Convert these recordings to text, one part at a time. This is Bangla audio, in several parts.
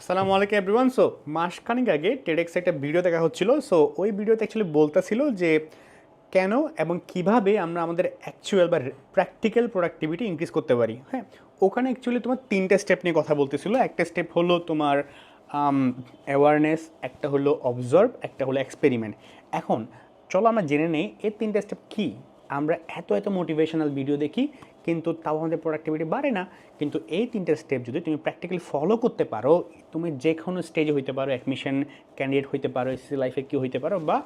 আসসালামু আলাইকুম এভরিওয়ান। সো মাসখানেক আগে টেডেক্সে একটা ভিডিও দেখা হচ্ছিল। সো ওই ভিডিওতে অ্যাকচুয়ালি বলতেছিল যে কেন এবং কিভাবে আমরা আমাদের অ্যাকচুয়াল বা প্র্যাকটিক্যাল প্রোডাক্টিভিটি ইনক্রিজ করতে পারি। হ্যাঁ, ওখানে অ্যাকচুয়ালি তোমার তিনটা স্টেপ নিয়ে কথা বলতেছিল। একটা স্টেপ হলো তোমার অ্যাওয়ারনেস, একটা হলো অবজার্ভ, একটা হলো এক্সপেরিমেন্ট। এখন চলো আমরা জেনে নেই এই তিনটা স্টেপ কী। আমরা এত এত মোটিভেশনাল ভিডিও দেখি কিন্তু তাও আমাদের প্রোডাক্টিভিটি বাড়ে না। কিন্তু এই তিনটে স্টেপ যদি তুমি প্র্যাকটিক্যালি ফলো করতে পারো, তুমি যে কোনো স্টেজে হইতে পারো, অ্যাডমিশন ক্যান্ডিডেট হইতে পারো, এসএসসি লাইফে কেউ হইতে পারো বা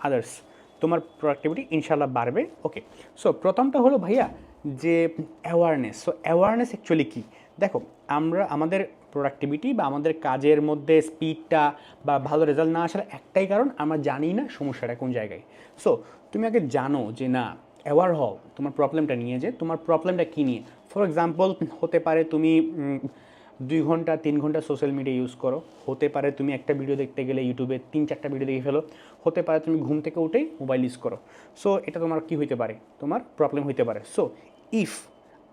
আদার্স, তোমার প্রোডাক্টিভিটি ইনশাল্লাহ বাড়বে। ওকে, সো প্রথমটা হলো ভাইয়া যে অ্যাওয়ারনেস। সো অ্যাওয়ারনেস অ্যাকচুয়ালি কী? দেখো, আমরা আমাদের প্রোডাক্টিভিটি বা আমাদের কাজের মধ্যে স্পিডটা বা ভালো রেজাল্ট না আসার একটাই কারণ, আমরা জানি না সমস্যাটা কোন জায়গায়। সো তুমি আগে জানো যে না, অ্যাওয়ার হও তোমার প্রবলেমটা নিয়ে, যে তোমার প্রবলেমটা কী নিয়ে। ফর এক্সাম্পল হতে পারে তুমি 2 ঘন্টা 3 ঘন্টা সোশ্যাল মিডিয়া ইউজ করো, হতে পারে তুমি একটা ভিডিও দেখতে গেলে ইউটিউবে 3-4টা ভিডিও দেখে ফেলো, হতে পারে তুমি ঘুম থেকে উঠেই মোবাইল ইউজ করো। সো এটা তোমার কী হইতে পারে, তোমার প্রবলেম হইতে পারে। সো ইফ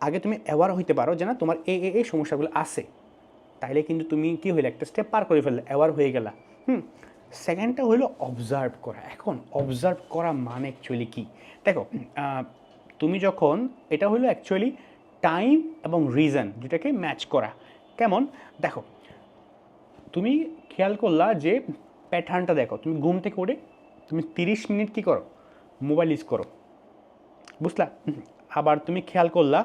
আগে তুমি অ্যাওয়ার হইতে পারো যে না তোমার এই সমস্যাগুলো আছে, তাইলে কিন্তু তুমি কী হইলে একটা স্টেপ পার করে ফেললে, অ্যাওয়ার হয়ে গেলা। সেকেন্ডটা হলো অবজার্ভ করা। এখন অবজার্ভ করা মানে অ্যাকচুয়ালি কী? দেখো, তুমি যখন, এটা হলো অ্যাকচুয়ালি টাইম এবং রিজন যেটাকে ম্যাচ করা। কেমন? দেখো, তুমি খেয়াল করলা যে প্যাটার্নটা দেখো, তুমি ঘুম থেকে উঠে তুমি 30 মিনিট কী করো, মোবাইল ইউজ করো, বুঝলা? আবার তুমি খেয়াল করলা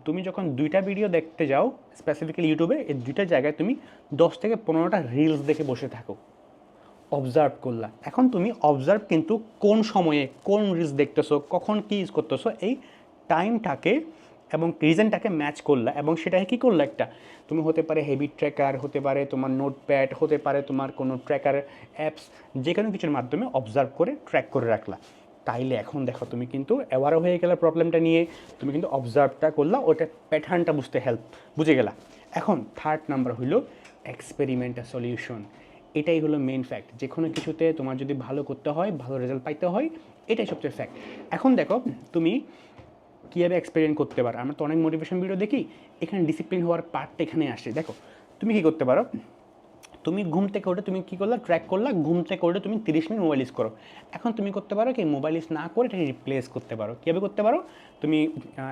তুমি যখন 2টা ভিডিও দেখতে যাও স্পেসিফিক্যালি ইউটিউবে, এই 2টা জায়গায় তুমি 10 থেকে 15টা রিলস দেখে বসে থাকো। অবজার্ভ করলা। এখন তুমি অবজার্ভ কিন্তু কোন সময়ে কোন রিলস দেখতেছো, কখন কী ইউজ করতেছো, এই টাইমটাকে এবং রিজনটাকে ম্যাচ করলা এবং সেটাকে কী করলা, একটা তুমি হতে পারে হেবিট ট্র্যাকার, হতে পারে তোমার নোটপ্যাড, হতে পারে তোমার কোনো ট্র্যাকার অ্যাপস, যে কোনো কিছুর মাধ্যমে অবজার্ভ করে ট্র্যাক করে রাখলা। তাইলে এখন দেখো তুমি কিন্তু অ্যাওয়ারও হয়ে গেলা প্রবলেমটা নিয়ে, তুমি কিন্তু অবজার্ভটা করলা, ওটা প্যাটার্নটা বুঝতে বুঝে গেলা। এখন থার্ড নাম্বার হইল এক্সপেরিমেন্ট আ সলিউশন। এটাই হলো মেইন ফ্যাক্ট। যে কোনো কিছুতে তোমার যদি ভালো করতে হয়, ভালো রেজাল্ট পাইতে হয়, এটাই সবচেয়ে ফ্যাক্ট। এখন দেখো তুমি কীভাবে এক্সপেরিমেন্ট করতে পারো। আমরা তো অনেক মোটিভেশন ভিডিও দেখি, এখানে ডিসিপ্লিন হওয়ার পার্টটা এখানে আসে। দেখো তুমি কী করতে পারো, তুমি ঘুম থেকে উঠে তুমি কী করলা, ট্র্যাক করলা, ঘুম থেকে উঠে তুমি 30 মিনিট মোবাইল ইউজ করো। এখন তুমি করতে পারো কি, মোবাইল ইউজ না করে এটাকে রিপ্লেস করতে পারো। কীভাবে করতে পারো? তুমি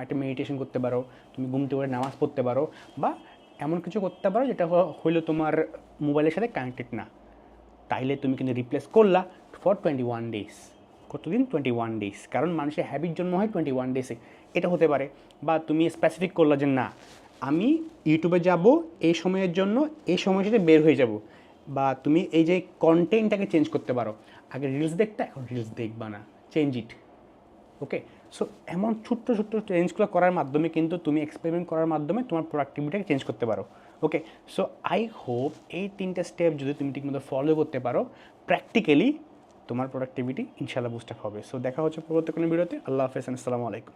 একটা মেডিটেশন করতে পারো, তুমি ঘুম থেকে উঠে নামাজ পড়তে পারো, বা এমন কিছু করতে পারো যেটা হইলো তোমার মোবাইলের সাথে কানেক্টেড না। তাইলে তুমি কিন্তু রিপ্লেস করলা ফর 21 ডেজ। কতদিন? 21 ডেজ। কারণ মানুষের হ্যাবিট জন্ম হয় 21 ডেজে। এটা হতে পারে। বা তুমি স্পেসিফিক করলা যে না, আমি ইউটিউবে যাব এই সময়ের জন্য, এই সময়ের সাথে বের হয়ে যাব। বা তুমি এই যে কন্টেন্টটাকে চেঞ্জ করতে পারো, আগে রিলস দেখতে, এখন রিলস দেখবা না, চেঞ্জ ইট। ওকে, সো এমন ছোট্ট ছোট্ট চেঞ্জগুলো করার মাধ্যমে কিন্তু তুমি এক্সপেরিমেন্ট করার মাধ্যমে তোমার প্রোডাক্টিভিটিকে চেঞ্জ করতে পারো। ওকে, সো আই হোপ এই 3টে স্টেপ যদি তুমি ঠিকমতো ফলো করতে পারো, প্র্যাকটিক্যালি তোমার প্রোডাক্টিভিটি ইনশাআল্লাহ বুস্ট আপ হবে। সো দেখা হচ্ছে পরবর্তী কোনো ভিডিওতে। আল্লাহ হাফেজ, আসসালামু আলাইকুম।